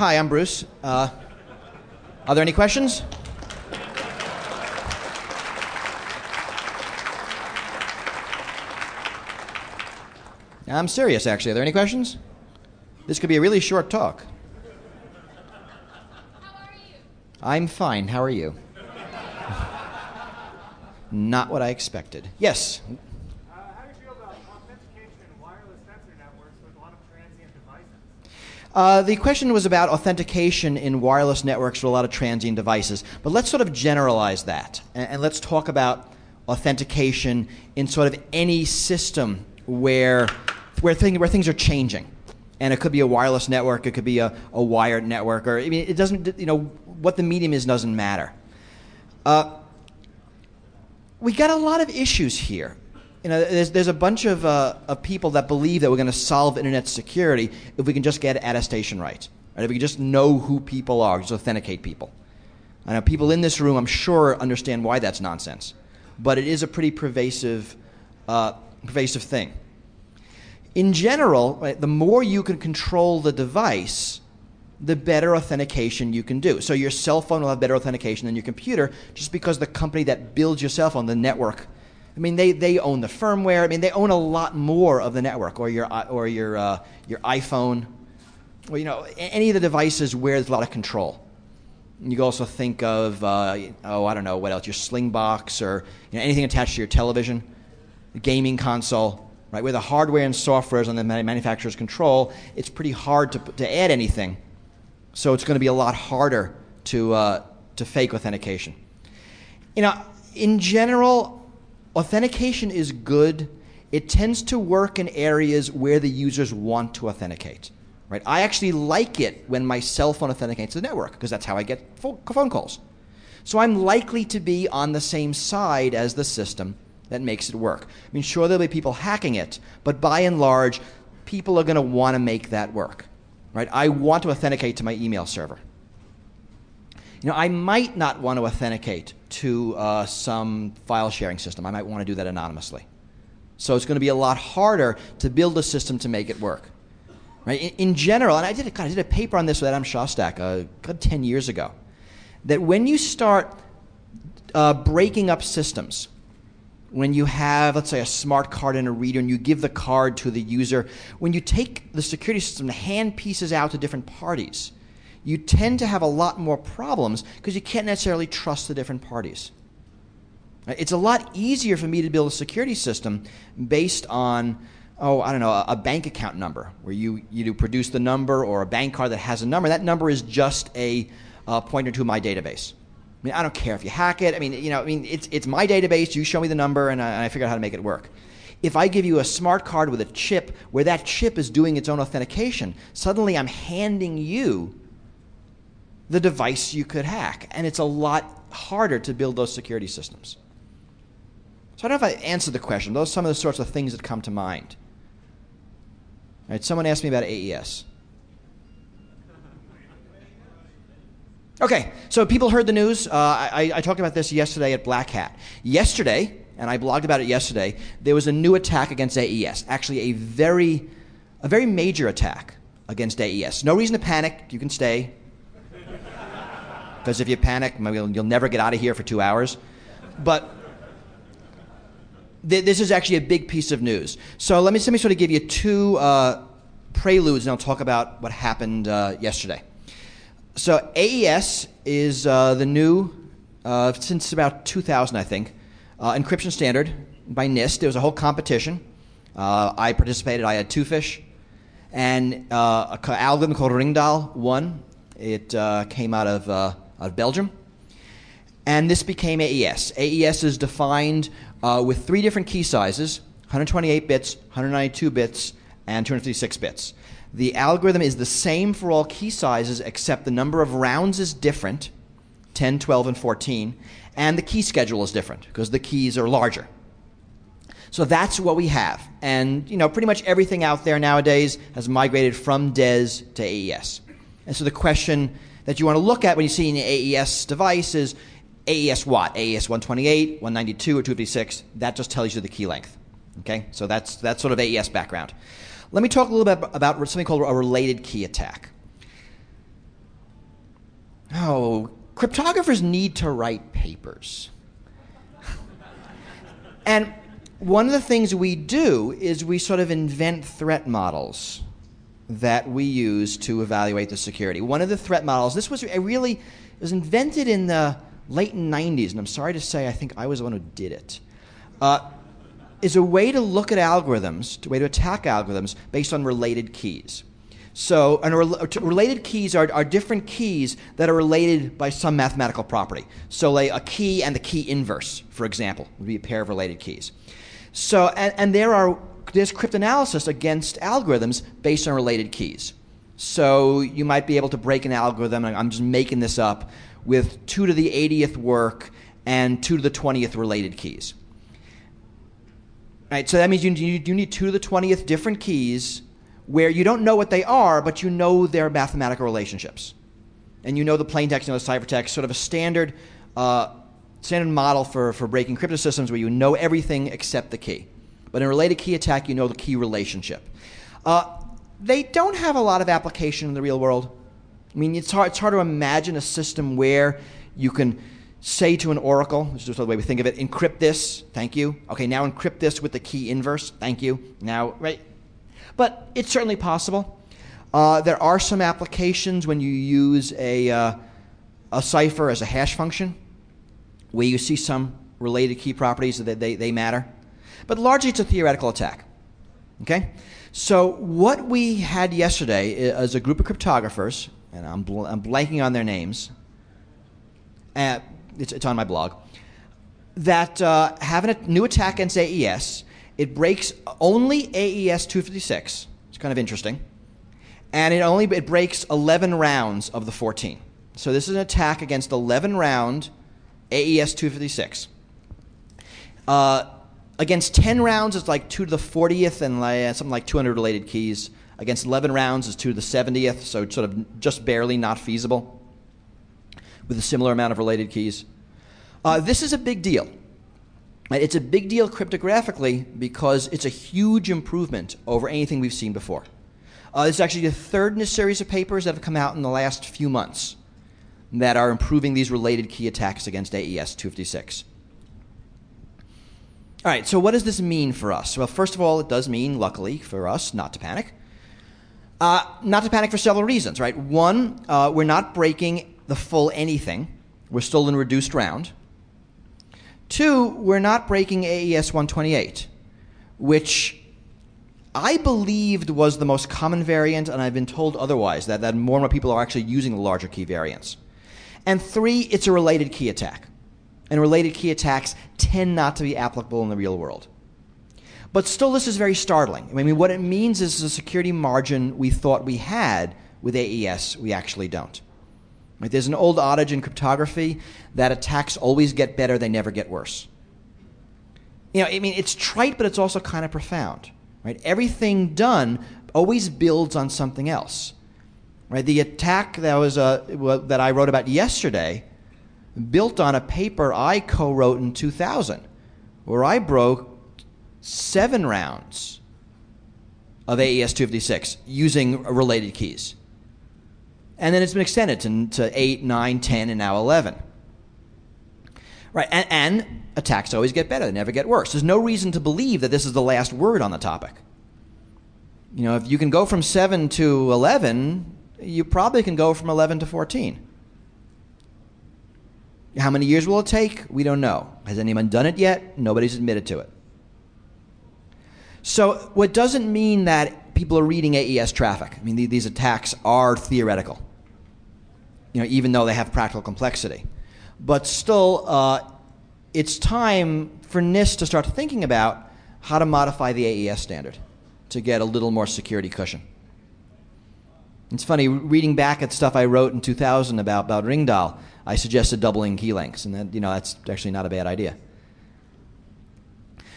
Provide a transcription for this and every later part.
Hi, I'm Bruce. Are there any questions? I'm serious, actually. Are there any questions? This could be a really short talk. How are you? I'm fine. How are you? Not what I expected. Yes? How do you feel about authentication in wireless sensor networks with a lot of transient devices? The question was about authentication in wireless networks with a lot of transient devices. But let's sort of generalize that. And let's talk about authentication in sort of any system where things are changing. And it could be a wireless network, it could be a wired network, or I mean, it doesn't, what the medium is doesn't matter. We got a lot of issues here. There's a bunch of people that believe that we're going to solve internet security if we can just get attestation right. If we can just know who people are, just authenticate people. I know people in this room, I'm sure, understand why that's nonsense. But it is a pretty pervasive thing. In general, right, the more you can control the device, the better authentication you can do. So your cell phone will have better authentication than your computer just because the company that builds your cell phone, the network, I mean, they own the firmware. I mean, they own a lot more of the network, or your iPhone, or any of the devices where there's a lot of control. And you can also think of I don't know what else, your Slingbox, or anything attached to your television, the gaming console. Right, where the hardware and software is on the manufacturer's control, it's pretty hard to add anything. So it's going to be a lot harder to fake authentication. In general, authentication is good. It tends to work in areas where the users want to authenticate. Right? I actually like it when my cell phone authenticates the network because that's how I get phone calls. So I'm likely to be on the same side as the system that makes it work. I mean, sure, there'll be people hacking it, but by and large, people are going to want to make that work. Right? I want to authenticate to my email server. I might not want to authenticate to some file sharing system. I might want to do that anonymously. So it's going to be a lot harder to build a system to make it work. Right? In general, and I did a paper on this with Adam Shostak 10 years ago, that when you start breaking up systems, when you have, let's say, a smart card and a reader, and you give the card to the user, when you take the security system and hand pieces out to different parties, you tend to have a lot more problems because you can't necessarily trust the different parties. It's a lot easier for me to build a security system based on, a bank account number, where you produce the number, or a bank card that has a number. That number is just a pointer to my database. I mean, I don't care if you hack it. I mean, it's my database. You show me the number, and I figure out how to make it work. If I give you a smart card with a chip, where that chip is doing its own authentication, suddenly I'm handing you the device you could hack, and it's a lot harder to build those security systems. So I don't know if I answered the question. Those are some of the sorts of things that come to mind. All right, someone asked me about AES. Okay, so people heard the news. I talked about this yesterday at Black Hat. Yesterday, and I blogged about it yesterday, there was a new attack against AES. Actually, a very major attack against AES. No reason to panic. You can stay. Because if you panic, maybe you'll never get out of here for 2 hours. But this is actually a big piece of news. So let me sort of give you two preludes, and I'll talk about what happened yesterday. So AES is the new, since about 2000, I think, encryption standard by NIST. There was a whole competition. I participated. I had two fish. And an algorithm called Ringdahl won. It came out of Belgium. And this became AES. AES is defined with three different key sizes, 128 bits, 192 bits, and 256 bits. The algorithm is the same for all key sizes, except the number of rounds is different, 10, 12, and 14, and the key schedule is different because the keys are larger. So that's what we have. And pretty much everything out there nowadays has migrated from DES to AES. And so the question that you want to look at when you see an AES device is AES what? AES 128, 192, or 256. That just tells you the key length. Okay? So that's sort of AES background. Let me talk a little bit about something called a related key attack. Oh, cryptographers need to write papers. And one of the things we do is we sort of invent threat models that we use to evaluate the security. One of the threat models, this was it was invented in the late 90s, and I'm sorry to say I think I was the one who did it, is a way to look at algorithms, a way to attack algorithms based on related keys. So related keys are different keys that are related by some mathematical property. So like a key and the key inverse, for example, would be a pair of related keys. So and there's cryptanalysis against algorithms based on related keys. So you might be able to break an algorithm, I'm just making this up, with 2 to the 80th work and 2 to the 20th related keys. Right, so that means you need 2 to the 20th different keys where you don't know what they are, but you know their mathematical relationships. And you know the plain text, you know the ciphertext, sort of a standard model for breaking crypto systems where you know everything except the key. But in a related key attack, you know the key relationship. They don't have a lot of application in the real world. I mean, it's hard to imagine a system where you can say to an oracle, which is just the way we think of it, encrypt this, thank you. Okay, now encrypt this with the key inverse, thank you. Now, right? But it's certainly possible. There are some applications when you use a cipher as a hash function where you see some related key properties that they matter. But largely it's a theoretical attack. Okay? So what we had yesterday is a group of cryptographers, and I'm blanking on their names. It's on my blog, that have a new attack against AES. It breaks only AES 256. It's kind of interesting. And it breaks 11 rounds of the 14. So this is an attack against 11 round AES 256. Against 10 rounds, it's like 2 to the 40th and something like 200 related keys. Against 11 rounds, it's 2 to the 70th, so it's sort of just barely not feasible with a similar amount of related keys. This is a big deal. It's a big deal cryptographically because it's a huge improvement over anything we've seen before. This is actually the third in a series of papers that have come out in the last few months that are improving these related key attacks against AES 256. All right, so what does this mean for us? Well, first of all, it does mean, luckily for us, not to panic. Not to panic for several reasons, right? One, we're not breaking the full anything. We're still in reduced round. Two, we're not breaking AES 128, which I believed was the most common variant, and I've been told otherwise, that more and more people are actually using the larger key variants. And three, it's a related key attack. And related key attacks tend not to be applicable in the real world. But still, this is very startling. I mean, what it means is the security margin we thought we had with AES, we actually don't. Right? There's an old adage in cryptography that attacks always get better, they never get worse. You know, I mean, it's trite, but it's also kind of profound. Right? Everything done always builds on something else. Right? The attack that I wrote about yesterday built on a paper I co-wrote in 2000, where I broke 7 rounds of AES 256 using related keys. And then it's been extended to 8, 9, 10, and now 11. Right, and attacks always get better, they never get worse. There's no reason to believe that this is the last word on the topic. You know, if you can go from 7 to 11, you probably can go from 11 to 14. How many years will it take? We don't know. Has anyone done it yet? Nobody's admitted to it. So what doesn't mean that people are reading AES traffic. I mean, these attacks are theoretical, you know, even though they have practical complexity. But still, it's time for NIST to start thinking about how to modify the AES standard to get a little more security cushion. It's funny, reading back at stuff I wrote in 2000 about Ringdahl, I suggested doubling key lengths, and that, you know, that's actually not a bad idea.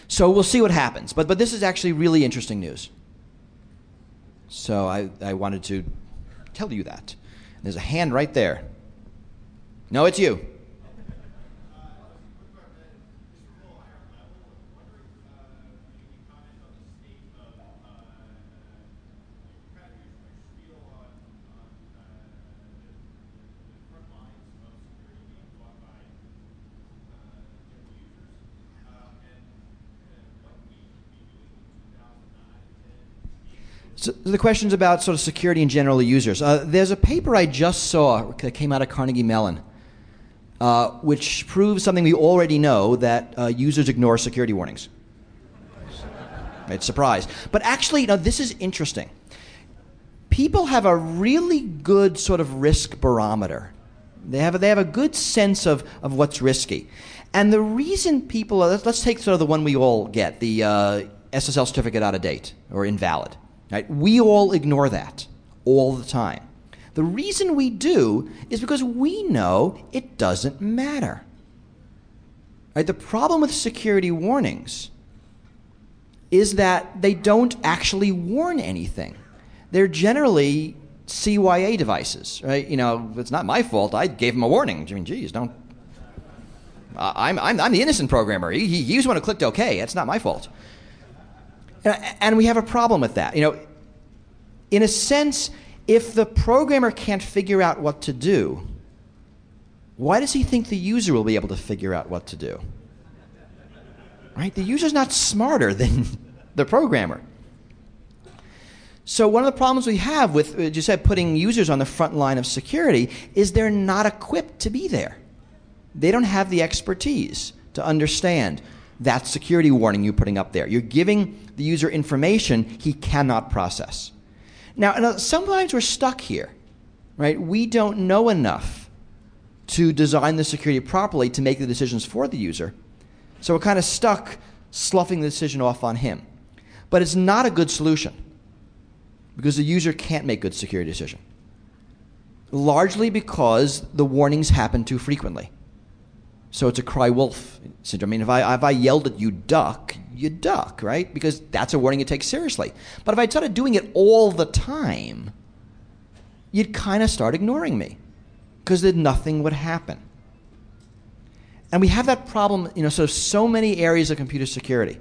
So we'll see what happens. But this is actually really interesting news. So I wanted to tell you that. There's a hand right there. No, it's you. So the question's about sort of security and general users. There's a paper I just saw that came out of Carnegie Mellon, which proves something we already know, that users ignore security warnings. Right, surprise. But actually, this is interesting. People have a really good sort of risk barometer. They have a good sense of what's risky. And the reason people, let's take sort of the one we all get, the SSL certificate out of date or invalid. Right? We all ignore that all the time. The reason we do is because we know it doesn't matter. Right? The problem with security warnings is that they don't actually warn anything. They're generally CYA devices, right? It's not my fault. I gave him a warning. I mean, geez, don't. I'm the innocent programmer. He was the one who clicked OK. That's not my fault. And we have a problem with that. In a sense, if the programmer can't figure out what to do, why does he think the user will be able to figure out what to do? Right? The user's not smarter than the programmer. So one of the problems we have with, as you said, putting users on the front line of security is they're not equipped to be there. They don't have the expertise to understand that security warning you're putting up there. You're giving the user information he cannot process. Now, sometimes we're stuck here, right? We don't know enough to design the security properly to make the decisions for the user. So we're kind of stuck sloughing the decision off on him. But it's not a good solution because the user can't make good security decision. Largely because the warnings happen too frequently. So it's a cry wolf syndrome. I mean, if I yelled at you duck, you duck, right? Because that's a warning you take seriously. But if I started doing it all the time, you'd kind of start ignoring me because then nothing would happen. And we have that problem, sort of so many areas of computer security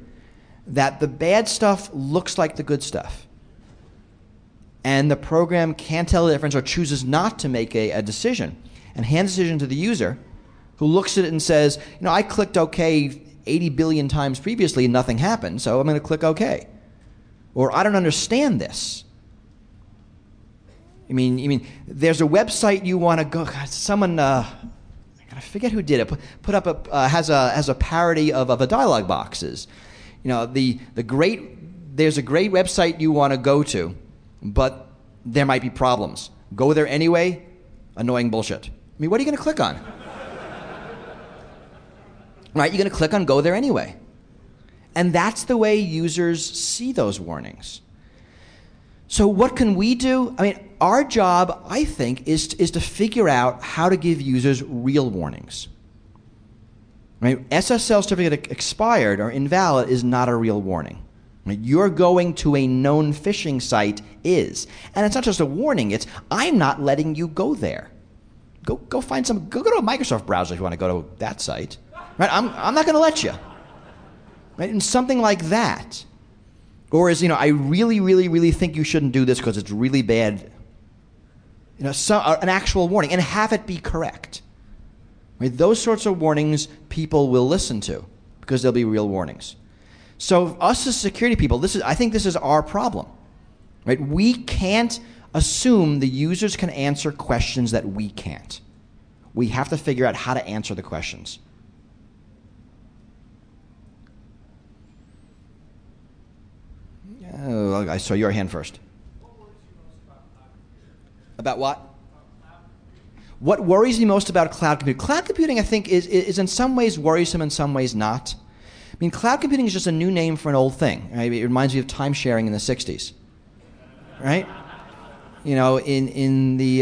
that the bad stuff looks like the good stuff. And the program can't tell the difference or chooses not to make a decision and hands the decision to the user, who looks at it and says, I clicked OK 80 billion times previously and nothing happened, so I'm going to click OK. Or I don't understand this. I mean, there's a website you want to go. God, someone, I forget who did it. Put up has a parody of a dialog boxes. There's a great website you want to go to, but there might be problems. Go there anyway. Annoying bullshit. I mean, what are you going to click on? Right, you're going to click on go there anyway. And that's the way users see those warnings. So what can we do? I mean, our job, I think, is to figure out how to give users real warnings. Right? SSL certificate expired or invalid is not a real warning. Right? You're going to a known phishing site is. And it's not just a warning, it's I'm not letting you go there. Go find go to a Microsoft browser if you want to go to that site. Right? I'm not going to let you. Right? And something like that. Or as, I really, really, really think you shouldn't do this because it's really bad. An actual warning. And have it be correct. Right? Those sorts of warnings people will listen to because they'll be real warnings. So us as security people, I think this is our problem. Right? We can't assume the users can answer questions that we can't. We have to figure out how to answer the questions. Oh, I saw your hand first. About what? What worries me most about cloud computing? Cloud computing, I think, is in some ways worrisome, in some ways not. I mean, cloud computing is just a new name for an old thing. Right? It reminds me of time sharing in the 60s. Right? In the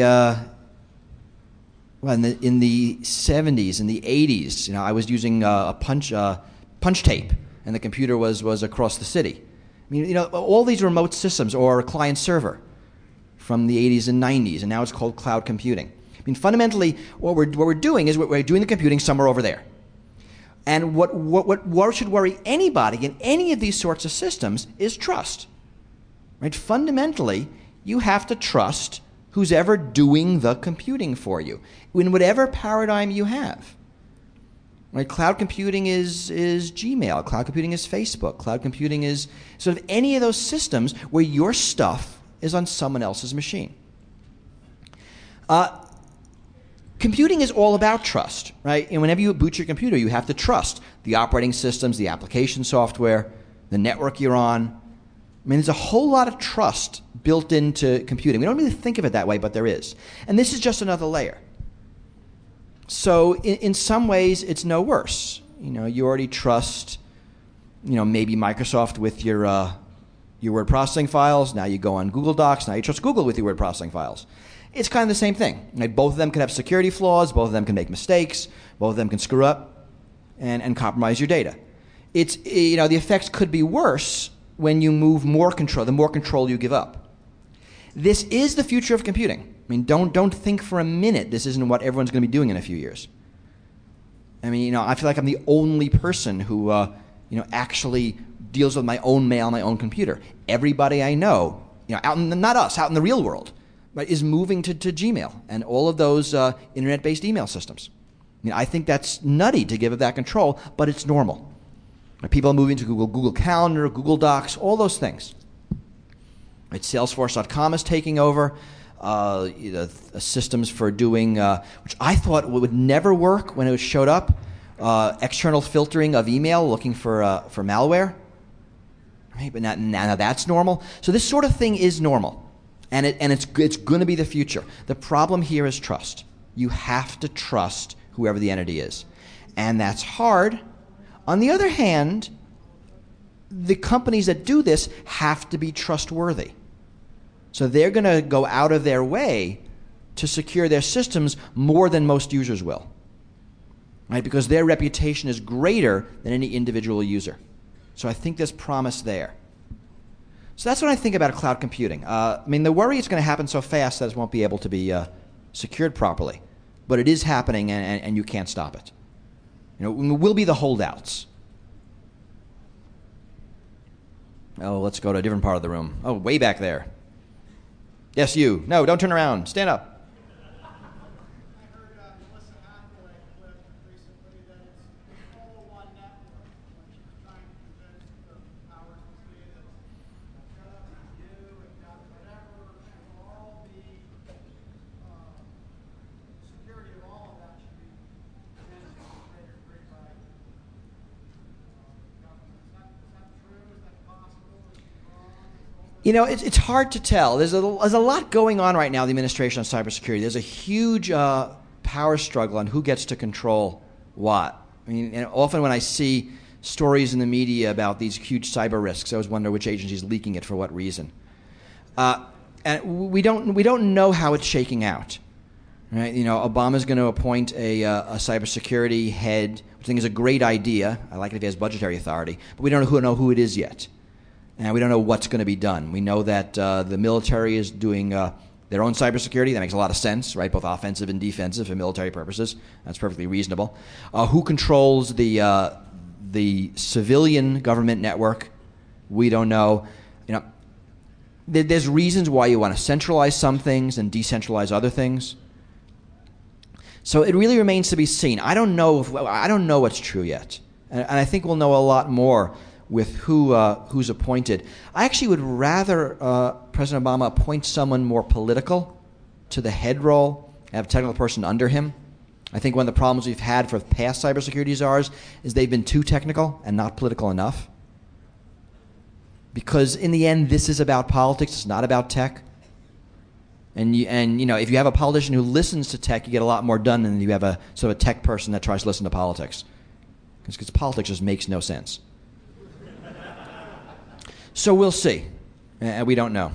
70s, in the 80s, I was using a punch tape, and the computer was across the city. I mean, all these remote systems or client server from the 80s and 90s, and now it's called cloud computing. I mean, fundamentally, what we're doing is we're doing the computing somewhere over there. And what should worry anybody in any of these sorts of systems is trust. Right? Fundamentally, you have to trust who's ever doing the computing for you in whatever paradigm you have. Right? Cloud computing is Gmail. Cloud computing is Facebook. Cloud computing is sort of any of those systems where your stuff is on someone else's machine. Computing is all about trust, right? And whenever you boot your computer, you have to trust the operating systems, the application software, the network you're on. I mean, there's a whole lot of trust built into computing. We don't really think of it that way, but there is. And this is just another layer. So in some ways, it's no worse. You already trust, maybe Microsoft with your word processing files. Now you go on Google Docs. Now you trust Google with your word processing files. It's kind of the same thing. Right? Both of them can have security flaws. Both of them can make mistakes. Both of them can screw up and compromise your data. It's the effects could be worse when you move more control. The more control you give up. This is the future of computing. I mean, don't think for a minute this isn't what everyone's going to be doing in a few years. I mean, I feel like I'm the only person who actually deals with my own mail on my own computer. Everybody I know, out in the real world, right, is moving to Gmail and all of those internet-based email systems. I think that's nutty to give it that control, but it's normal. People are moving to Google Calendar, Google Docs, all those things. Right, Salesforce.com is taking over systems for doing, which I thought would never work when it showed up, external filtering of email, looking for malware. Right, but now that's normal. So this sort of thing is normal. And it's going to be the future. The problem here is trust. You have to trust whoever the entity is. And that's hard. On the other hand, the companies that do this have to be trustworthy. So they're going to go out of their way to secure their systems more than most users will. Right? Because their reputation is greater than any individual user. So I think there's promise there. So that's what I think about cloud computing. The worry is going to happen so fast that it won't be able to be secured properly. But it is happening, and you can't stop it. We'll be the holdouts. Oh, let's go to a different part of the room. Oh, way back there. Yes, you. No, don't turn around. Stand up. It's hard to tell. There's a lot going on right now in the administration on cybersecurity. There's a huge power struggle on who gets to control what. And often when I see stories in the media about these huge cyber risks, I always wonder which agency is leaking it for what reason. And we don't know how it's shaking out. Right? Obama's going to appoint a cybersecurity head, which I think is a great idea. I like it if he has budgetary authority, but we don't know who it is yet. And we don't know what's going to be done. We know that the military is doing their own cybersecurity. That makes a lot of sense, right? Both offensive and defensive for military purposes. That's perfectly reasonable. Who controls the civilian government network? We don't know. There's reasons why you want to centralize some things and decentralize other things. So it really remains to be seen. I don't know what's true yet, and I think we'll know a lot more with who's appointed. I actually would rather President Obama appoint someone more political to the head role, have a technical person under him. I think one of the problems we've had for past cybersecurity czars is they've been too technical and not political enough. Because in the end, this is about politics. It's not about tech. And if you have a politician who listens to tech, you get a lot more done than you have a sort of a tech person that tries to listen to politics. Because politics just makes no sense. So we'll see. We don't know.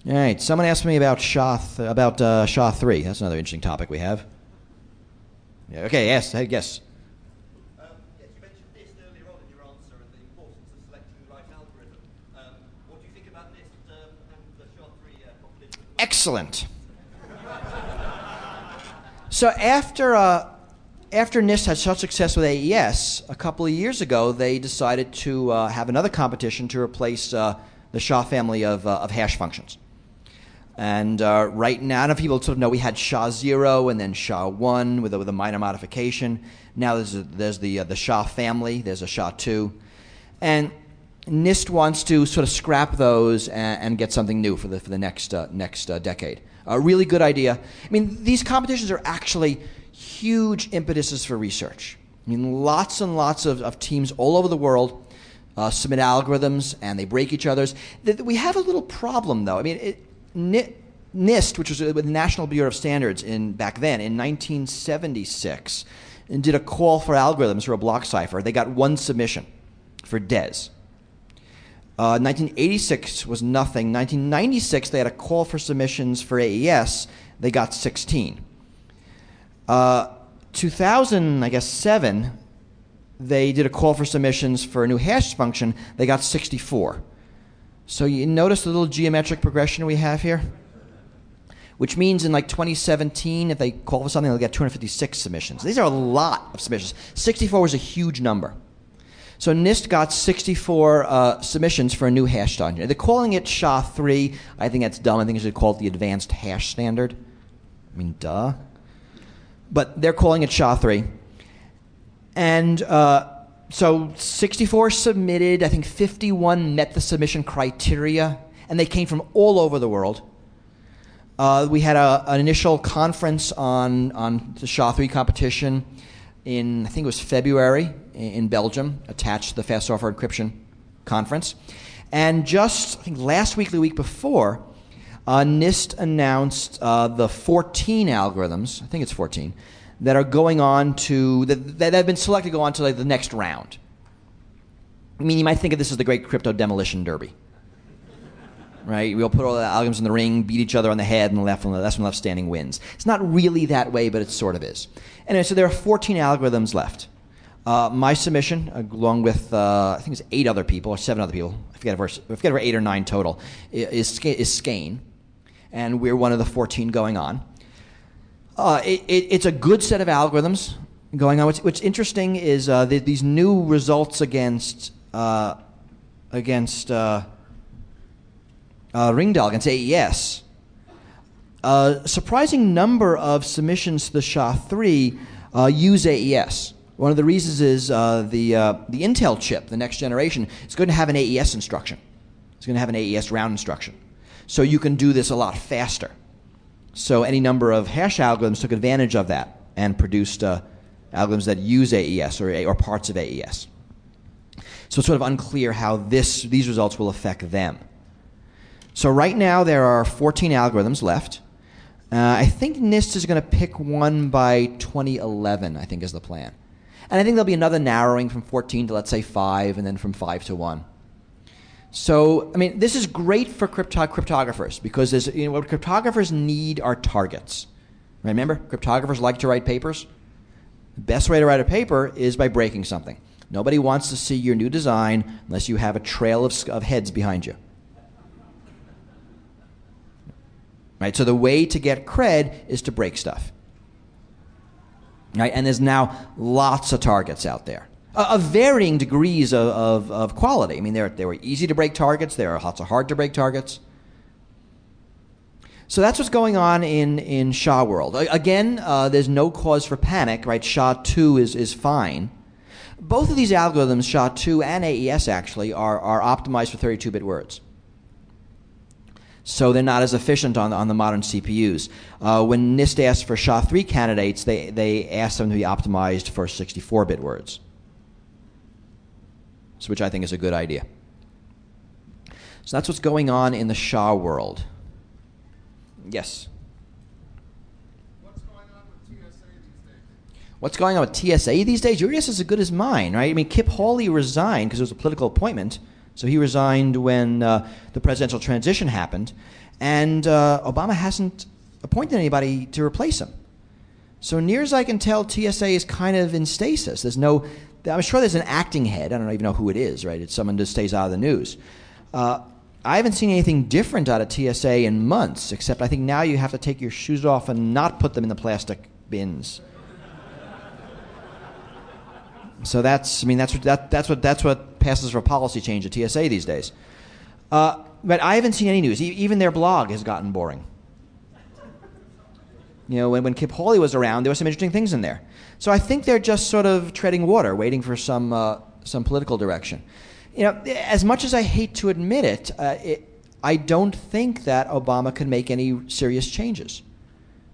All right. Someone asked me about SHA3. That's another interesting topic we have. Yeah, okay. Yes. Yes. Yes, you mentioned NIST earlier on in your answer and the importance of selecting the right algorithm. What do you think about NIST and the SHA3 competition? Excellent. So after NIST had such success with AES, a couple of years ago, they decided to have another competition to replace the SHA family of hash functions. And right now, I don't know if people sort of know we had SHA-0 and then SHA-1 with a minor modification. Now there's the SHA family. There's a SHA-2. And NIST wants to sort of scrap those and get something new for the next decade. A really good idea. I mean, these competitions are actually huge impetuses for research. I mean, lots and lots of teams all over the world submit algorithms, and they break each other's. We have a little problem, though. I mean, NIST, which was the National Bureau of Standards back then, in 1976, and did a call for algorithms for a block cipher. They got one submission for DES. 1986 was nothing. 1996, they had a call for submissions for AES. They got 16. 2000, I guess, 7, they did a call for submissions for a new hash function. They got 64. So you notice the little geometric progression we have here? Which means in like 2017, if they call for something, they'll get 256 submissions. These are a lot of submissions. 64 was a huge number. So NIST got 64 submissions for a new hash standard. They're calling it SHA-3. I think that's dumb. I think they should call it the Advanced Hash Standard. I mean, duh. But they're calling it SHA-3. And so 64 submitted. I think 51 met the submission criteria. And they came from all over the world. We had an initial conference on the SHA-3 competition in, I think it was February, in Belgium, attached to the Fast Software Encryption Conference. And just, I think last week, the week before, NIST announced the 14 algorithms, I think it's 14, that are going on to, that have been selected to go on to like the next round. I mean, you might think of this as the great crypto demolition derby. Right? We'll put all the algorithms in the ring, beat each other on the head, and the last one left standing wins. It's not really that way, but it sort of is. Anyway, so there are 14 algorithms left. My submission, along with I think it's 8 other people, or 7 other people, I forget if we're 8 or 9 total, is Skane, and we're one of the 14 going on. It's a good set of algorithms going on. What's interesting is these new results against Ringdal, against AES. A surprising number of submissions to the SHA-3 use AES. One of the reasons is the Intel chip, the next generation, is going to have an AES instruction. It's going to have an AES round instruction. So you can do this a lot faster. So any number of hash algorithms took advantage of that and produced algorithms that use AES or parts of AES. So it's sort of unclear how these results will affect them. So right now there are 14 algorithms left. I think NIST is going to pick one by 2011, I think is the plan. And I think there'll be another narrowing from 14 to, let's say, 5, and then from 5 to 1. So, I mean, this is great for cryptographers because what cryptographers need are targets. Remember, cryptographers like to write papers. The best way to write a paper is by breaking something. Nobody wants to see your new design unless you have a trail of heads behind you. Right? So the way to get cred is to break stuff. Right? And there's now lots of targets out there of varying degrees of quality. I mean, there were easy to break targets. There are lots of hard to break targets. So that's what's going on in SHA world. Again, there's no cause for panic. Right? SHA-2 is fine. Both of these algorithms, SHA-2 and AES actually, are optimized for 32-bit words. So they're not as efficient on the modern CPUs. When NIST asked for SHA-3 candidates, they asked them to be optimized for 64-bit words, so which I think is a good idea. So that's what's going on in the SHA world. Yes? What's going on with TSA these days? What's going on with TSA these days? Your guess is as good as mine, right? I mean, Kip Hawley resigned because it was a political appointment. So he resigned when the presidential transition happened, and Obama hasn't appointed anybody to replace him. So near as I can tell, TSA is kind of in stasis. I'm sure there's an acting head. I don't even know who it is, right? It's someone who stays out of the news. I haven't seen anything different out of TSA in months, except I think now you have to take your shoes off and not put them in the plastic bins. So that's what passes for policy change at TSA these days. But I haven't seen any news. Even their blog has gotten boring. You know, when Kip Hawley was around, there were some interesting things in there. So I think they're just sort of treading water, waiting for some political direction. You know, as much as I hate to admit it, I don't think that Obama can make any serious changes.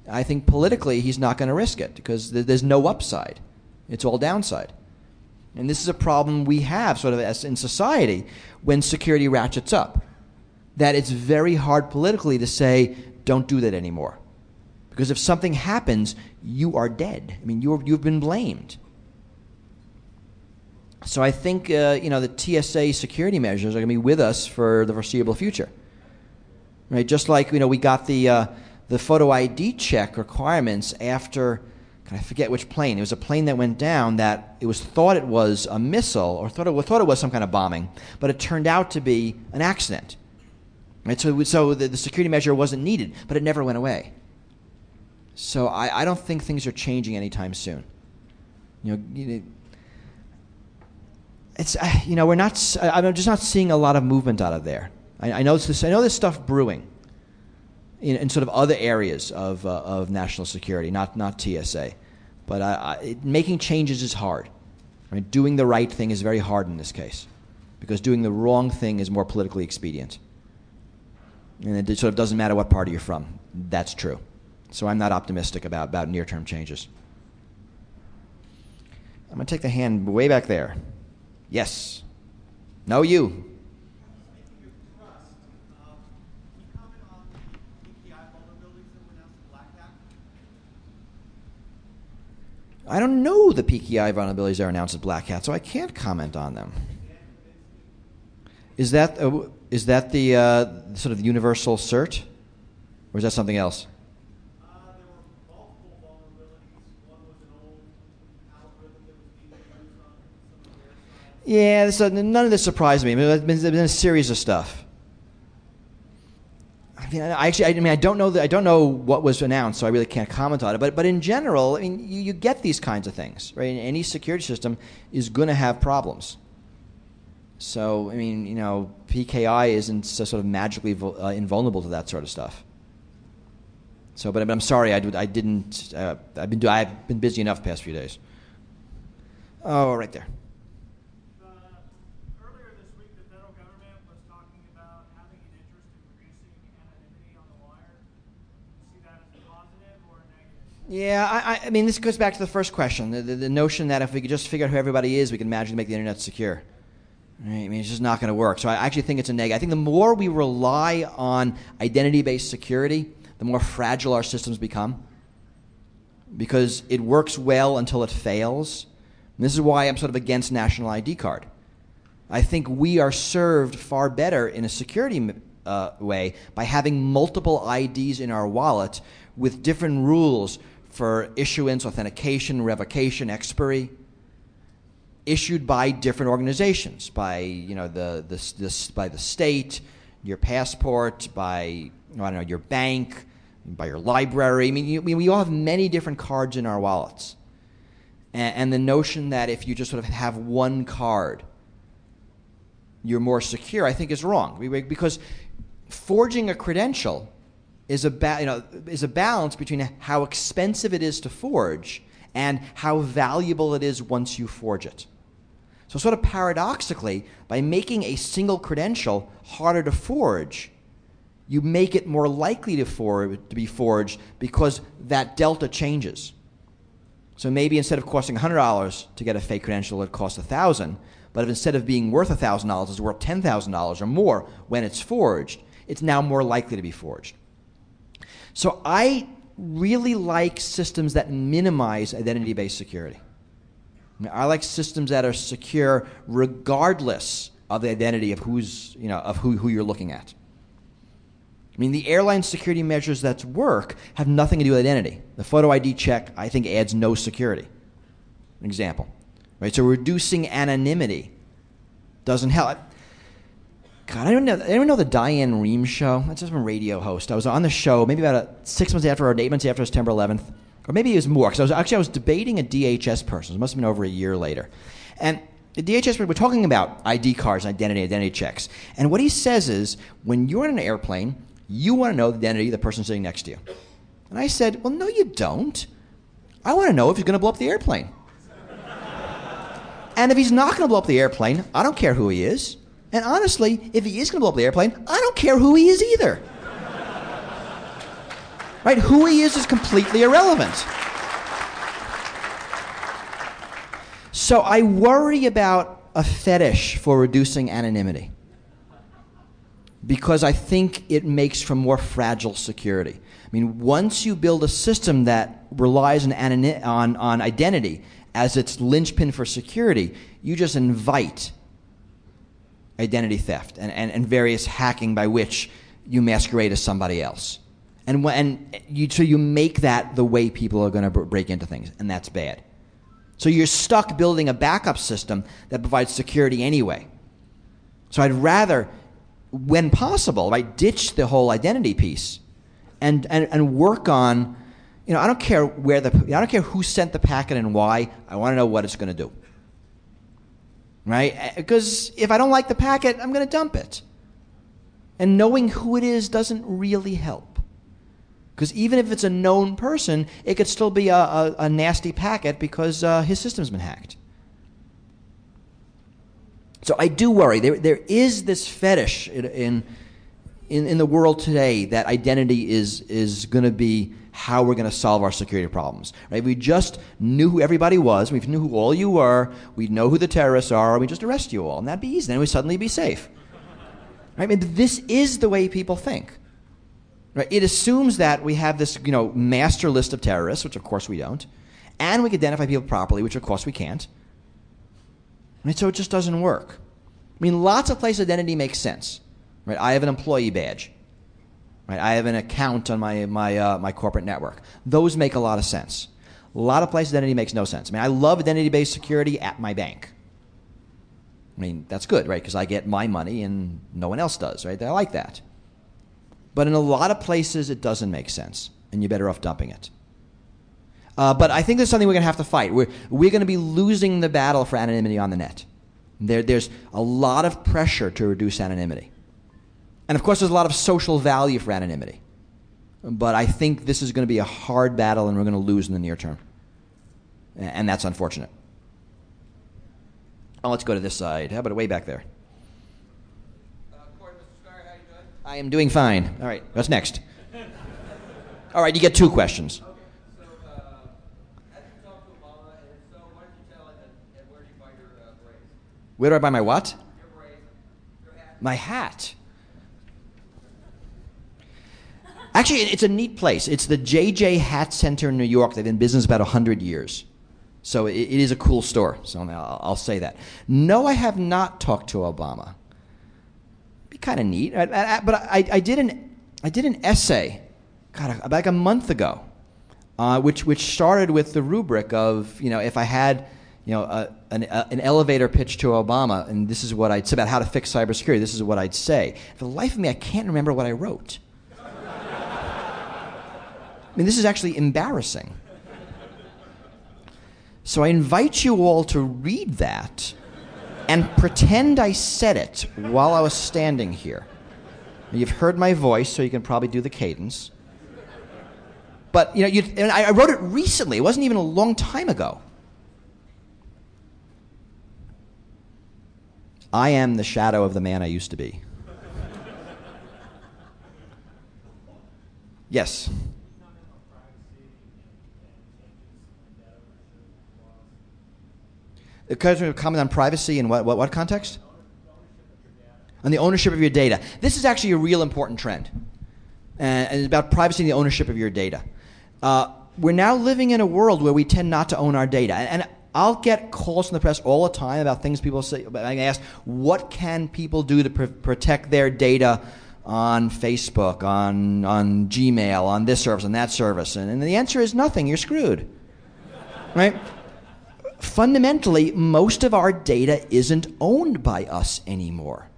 I think politically he's not going to risk it because there's no upside. It's all downside. And this is a problem we have sort of as in society when security ratchets up. That it's very hard politically to say, don't do that anymore. Because if something happens, you are dead. I mean, you've been blamed. So I think the TSA security measures are going to be with us for the foreseeable future. Right? Just like we got the photo ID check requirements after, I forget which plane. It was a plane that went down that it was thought it was a missile or thought it was some kind of bombing, but it turned out to be an accident. Right? So the security measure wasn't needed, but it never went away. So I don't think things are changing anytime soon. It's we're not. I'm just not seeing a lot of movement out of there. I know there's stuff brewing in sort of other areas of national security, not TSA, but making changes is hard. Right? Doing the right thing is very hard in this case, because doing the wrong thing is more politically expedient, and it sort of doesn't matter what party you're from. That's true. So I'm not optimistic about near-term changes. I'm going to take the hand way back there. Yes. No, you. I don't know the PKI vulnerabilities are announced as Black Hat, so I can't comment on them. Is that the sort of universal cert, or is that something else? Yeah, so none of this surprised me. There's been a series of stuff. I don't know what was announced, so I really can't comment on it. But in general, you get these kinds of things, right? And any security system is going to have problems. So PKI isn't so sort of magically invulnerable to that sort of stuff. So, but I'm sorry, I didn't. I've been busy enough the past few days. Oh, right there. Yeah, I mean, this goes back to the first question, the notion that if we could just figure out who everybody is, we can magically make the internet secure. Right? I mean, it's just not going to work. So I actually think it's a negative. I think the more we rely on identity-based security, the more fragile our systems become, because it works well until it fails. And this is why I'm sort of against national ID card. I think we are served far better in a security way by having multiple IDs in our wallet with different rules for issuance, authentication, revocation, expiry, issued by different organizations, by by the state, your passport, by your bank, by your library. We all have many different cards in our wallets, and the notion that if you just sort of have one card, you're more secure, I think is wrong, because forging a credential is a balance between how expensive it is to forge and how valuable it is once you forge it. So sort of paradoxically, by making a single credential harder to forge, you make it more likely to be forged because that delta changes. So maybe instead of costing $100 to get a fake credential, it costs $1,000. But if instead of being worth $1,000, it's worth $10,000 or more when it's forged, it's now more likely to be forged. So I really like systems that minimize identity-based security. I like systems that are secure regardless of the identity of who you're looking at. The airline security measures that work have nothing to do with identity. The photo ID check, I think, adds no security. An example. Right? So reducing anonymity doesn't help. God, I don't know the Diane Rehm show. That's just a radio host. I was on the show maybe about 6 months after or 8 months after September 11th. Or maybe it was more, because I was debating a DHS person. It must have been over a year later. And The DHS, we're talking about ID cards, identity checks. And what he says is, when you're in an airplane, you want to know the identity of the person sitting next to you. And I said, well, no, you don't. I want to know if he's going to blow up the airplane. And if he's not going to blow up the airplane, I don't care who he is. And honestly, if he is going to blow up the airplane, I don't care who he is either. Right? Who he is completely irrelevant. So I worry about a fetish for reducing anonymity because I think it makes for more fragile security. I mean, once you build a system that relies on identity as its linchpin for security, you just invite identity theft and various hacking by which you masquerade as somebody else. So you make that the way people are going to break into things, and that's bad. So you're stuck building a backup system that provides security anyway. So I'd rather, when possible, right, ditch the whole identity piece and work on, I don't care I don't care who sent the packet and why. I want to know what it's going to do. Right? Because if I don't like the packet, I'm going to dump it. And knowing who it is doesn't really help. Because even if it's a known person, it could still be a nasty packet because his system's been hacked. So I do worry. There is this fetish in the world today that identity is going to be how we're going to solve our security problems. Right? If we just knew who everybody was, we knew who all you were, we'd know who the terrorists are, we'd just arrest you all, and that'd be easy. Then we'd suddenly be safe. Right? I mean, this is the way people think. Right? It assumes that we have this, master list of terrorists, which of course we don't, and we can identify people properly, which of course we can't. Right? So it just doesn't work. I mean, lots of places identity makes sense. Right? I have an employee badge. Right? I have an account on my corporate network. Those make a lot of sense. A lot of places identity makes no sense. I mean, I love identity-based security at my bank. I mean, that's good, right? Because I get my money and no one else does, right? I like that. But in a lot of places, it doesn't make sense, and you're better off dumping it. But I think there's something we're going to have to fight. We're going to be losing the battle for anonymity on the net. There's a lot of pressure to reduce anonymity. And of course, there's a lot of social value for anonymity. But I think this is going to be a hard battle, and we're going to lose in the near term. And that's unfortunate. Oh, let's go to this side. How about way back there? I am doing fine. All right, what's next? All right, you get 2 questions. Okay, so as you talk to Obama, and so why don't you tell him and where do you buy your berets? Where do I buy my what? Your berets, your hat. My hat. Actually, it's a neat place. It's the JJ Hat Center in New York. They've been in business about 100 years. So it is a cool store. So I'll say that. No, I have not talked to Obama. Be kind of neat. But I did an essay, like a month ago, which started with the rubric of if I had an elevator pitch to Obama, and this is what I'd say about how to fix cybersecurity. This is what I'd say. For the life of me, I can't remember what I wrote. I mean, this is actually embarrassing. So I invite you all to read that and pretend I said it while I was standing here. You've heard my voice, so you can probably do the cadence. But and I wrote it recently. It wasn't even a long time ago. I am the shadow of the man I used to be. Yes. Comment on privacy in what context? On the ownership of your data. This is actually a real important trend. And it's about privacy and the ownership of your data. We're now living in a world where we tend not to own our data. And I'll get calls from the press all the time about things people say. I ask, what can people do to protect their data on Facebook, on Gmail, on this service, on that service? And the answer is nothing. You're screwed. Right? Fundamentally, most of our data isn't owned by us anymore.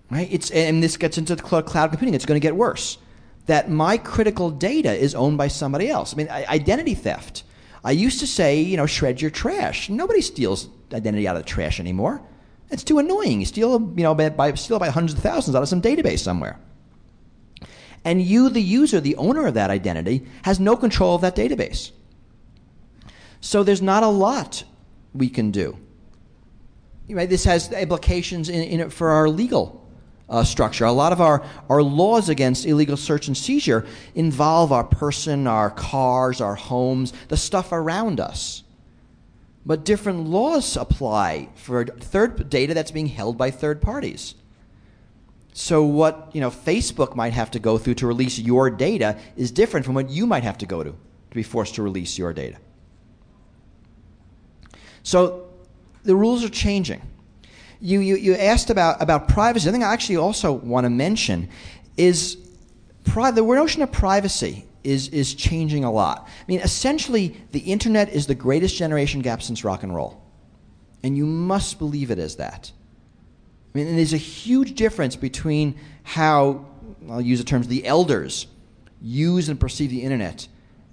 Right? And this gets into the cloud computing. It's going to get worse. That my critical data is owned by somebody else. I mean, identity theft. I used to say, shred your trash. Nobody steals identity out of the trash anymore. It's too annoying. You steal, steal by hundreds of thousands out of some database somewhere. And you, the user, the owner of that identity, has no control of that database. So there's not a lot we can do. Right? This has implications in it for our legal structure. A lot of our laws against illegal search and seizure involve our person, our cars, our homes, the stuff around us. But different laws apply for data that's being held by third parties. So what Facebook might have to go through to release your data is different from what you might have to go to be forced to release your data. So the rules are changing. You asked about privacy. I think I actually also want to mention is the notion of privacy is changing a lot. I mean, essentially, the internet is the greatest generation gap since rock and roll. And you must believe it as that. I mean, and there's a huge difference between how, I'll use the terms, the elders use and perceive the internet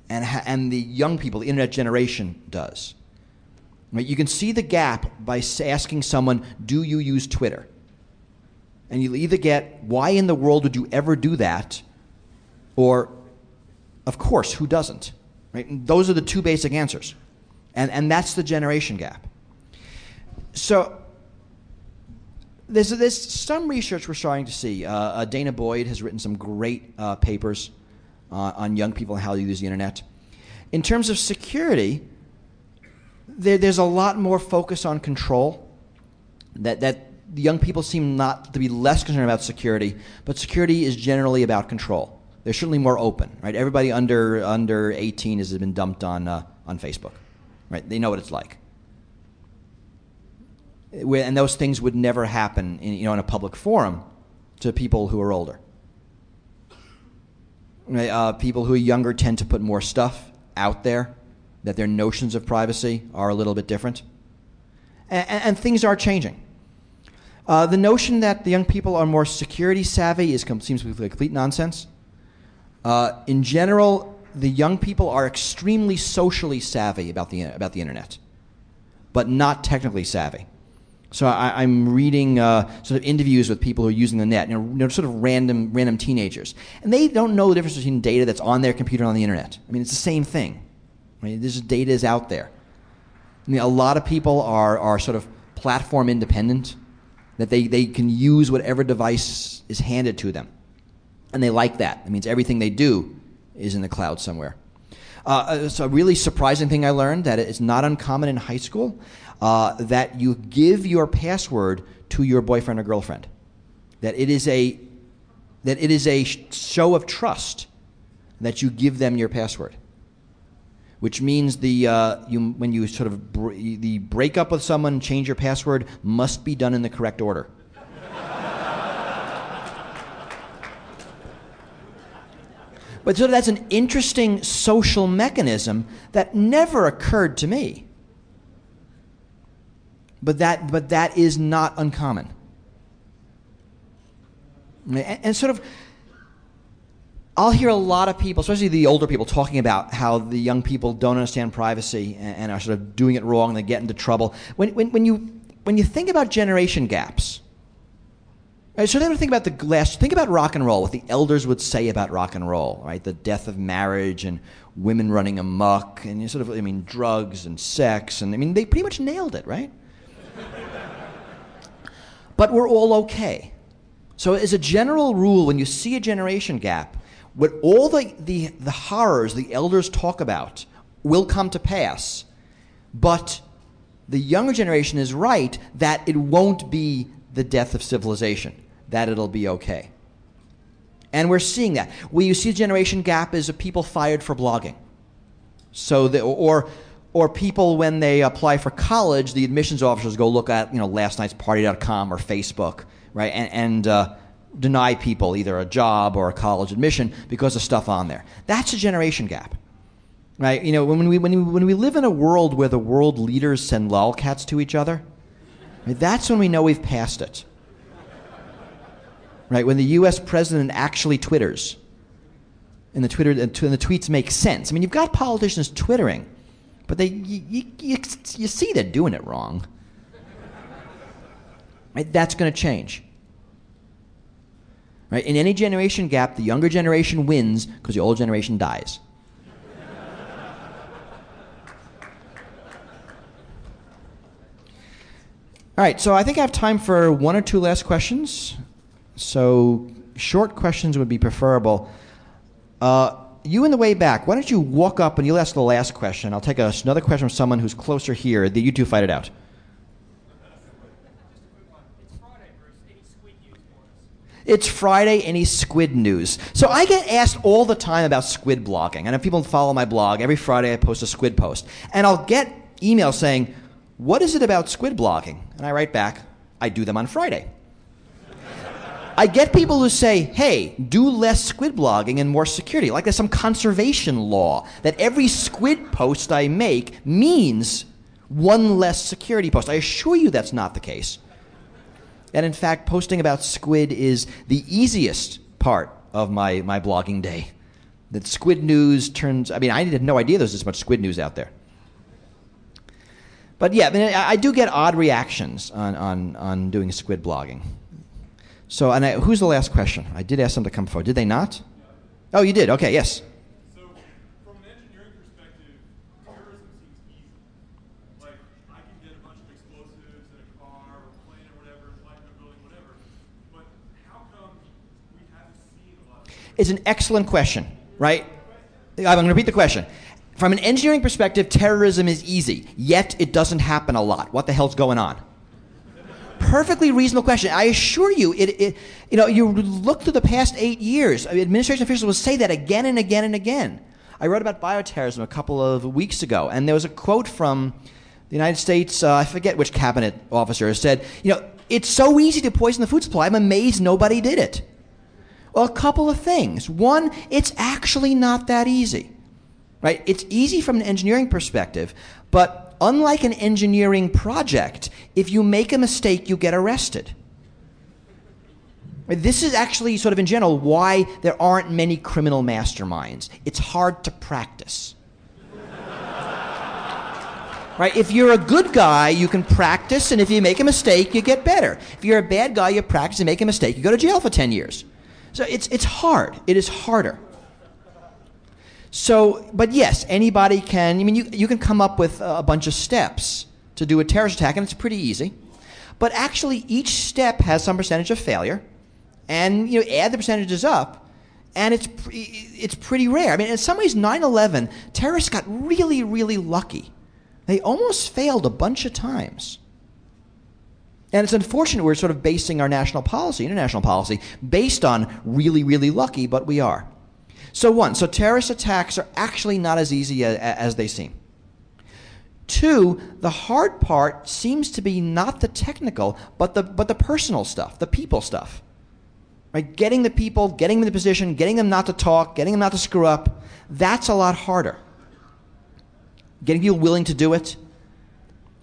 and the young people, the internet generation, does. Right? You can see the gap by asking someone, do you use Twitter? And you'll either get, why in the world would you ever do that? Or, of course, who doesn't? Right? And those are the two basic answers. And that's the generation gap. So there's some research we're starting to see. Dana Boyd has written some great papers on young people and how they use the internet. In terms of security, there's a lot more focus on control. That young people seem not to be less concerned about security, but security is generally about control. They're certainly more open, right? Everybody under 18 has been dumped on Facebook, right? They know what it's like. And those things would never happen in a public forum to people who are older. People who are younger tend to put more stuff out there, that their notions of privacy are a little bit different. And things are changing. The notion that the young people are more security savvy seems to be complete nonsense. In general, the young people are extremely socially savvy about the internet, but not technically savvy. So I'm reading sort of interviews with people who are using the net, sort of random teenagers, and they don't know the difference between data that's on their computer and on the internet. I mean, it's the same thing. Right? This data is out there. I mean, a lot of people are sort of platform independent, that they can use whatever device is handed to them, and they like that. It means everything they do is in the cloud somewhere. So a really surprising thing I learned, that it's not uncommon in high school, that you give your password to your boyfriend or girlfriend. That it is a show of trust that you give them your password. Which means when you sort of the break up with someone, change your password, must be done in the correct order. But so that's an interesting social mechanism that never occurred to me. But that is not uncommon. And sort of, I'll hear a lot of people, especially the older people, talking about how the young people don't understand privacy and are sort of doing it wrong and they get into trouble. When you think about generation gaps, right, so then think about rock and roll, what the elders would say about rock and roll, right? The death of marriage and women running amok and drugs and sex, and they pretty much nailed it, right? But we're all okay. So as a general rule, when you see a generation gap, what all the horrors the elders talk about will come to pass, but the younger generation is right that it won't be the death of civilization, that it'll be okay. And we're seeing that. Where you see a generation gap is people fired for blogging. So or people, when they apply for college, the admissions officers go look at last night's party.com or Facebook, right, and deny people either a job or a college admission because of stuff on there. That's a generation gap, right? When we live in a world where the world leaders send lolcats to each other, right, that's when we know we've passed it. Right, when the U.S. president actually twitters, and the tweets make sense. You've got politicians twittering, but you see they're doing it wrong. Right? That's going to change. Right? In any generation gap, the younger generation wins because the older generation dies. All right, so I think I have time for one or two last questions. So short questions would be preferable. You in the way back, why don't you walk up and you'll ask the last question. I'll take another question from someone who's closer here. You two fight it out. It's Friday, any squid news? So I get asked all the time about squid blogging. And if people follow my blog, every Friday I post a squid post. And I'll get emails saying, what is it about squid blogging? And I write back, I do them on Friday. I get people who say, hey, do less squid blogging and more security. Like there's some conservation law that every squid post I make means one less security post. I assure you that's not the case. And in fact, posting about squid is the easiest part of my blogging day. That squid news turns, I mean, I had no idea there was this much squid news out there. But yeah, I mean, I do get odd reactions on doing squid blogging. So, who's the last question? I did ask them to come forward. Did they not? Oh, you did? Okay, yes. So, from an engineering perspective, terrorism seems easy. Like, I can get a bunch of explosives in a car or a plane or whatever, fly in a building, whatever. But how come we haven't seen a lot of it? It's an excellent question, right? I'm going to repeat the question. From an engineering perspective, terrorism is easy, yet it doesn't happen a lot. What the hell's going on? Perfectly reasonable question. I assure you, you look through the past 8 years, administration officials will say that again and again and again. I wrote about bioterrorism a couple of weeks ago, and there was a quote from the United States, I forget which cabinet officer, said, it's so easy to poison the food supply, I'm amazed nobody did it. Well, a couple of things. One, it's actually not that easy. Right? It's easy from an engineering perspective, but unlike an engineering project, if you make a mistake, you get arrested. Right? This is actually sort of in general why there aren't many criminal masterminds. It's hard to practice. Right? If you're a good guy, you can practice, and if you make a mistake, you get better. If you're a bad guy, you practice and make a mistake, you go to jail for 10 years. So it's hard. It is harder. So, but yes, anybody can, I mean, you can come up with a bunch of steps to do a terrorist attack, and it's pretty easy. But actually, each step has some percentage of failure, and add the percentages up, and it's pretty rare. I mean, in some ways, 9/11, terrorists got really, really lucky. They almost failed a bunch of times. And it's unfortunate we're sort of basing our national policy, international policy, based on really, really lucky, but we are. So terrorist attacks are actually not as easy as they seem. Two, the hard part seems to be not the technical, but the personal stuff, the people stuff. Right? Getting the people, getting them in the position, getting them not to talk, getting them not to screw up, that's a lot harder. Getting people willing to do it.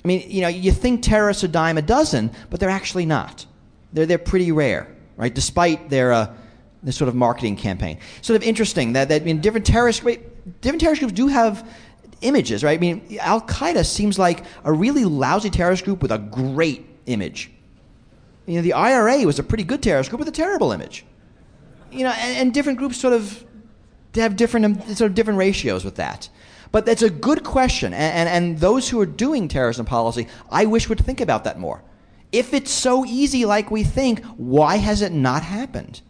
I mean, you think terrorists are a dime a dozen, but they're actually not. They're pretty rare, right? Despite their sort of marketing campaign. Sort of interesting that different terrorist groups do have images, right? I mean, Al Qaeda seems like a really lousy terrorist group with a great image. The IRA was a pretty good terrorist group with a terrible image. And different groups sort of have different ratios with that. But that's a good question, and those who are doing terrorism policy, I wish would think about that more. If it's so easy like we think, why has it not happened?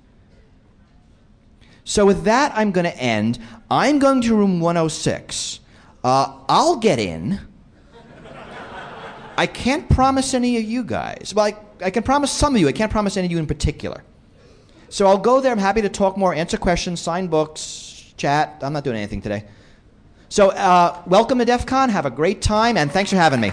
So with that, I'm going to end. I'm going to room 106. I'll get in. I can't promise any of you guys. Well, I can promise some of you. I can't promise any of you in particular. So I'll go there. I'm happy to talk more, answer questions, sign books, chat. I'm not doing anything today. So welcome to DEF CON. Have a great time, and thanks for having me.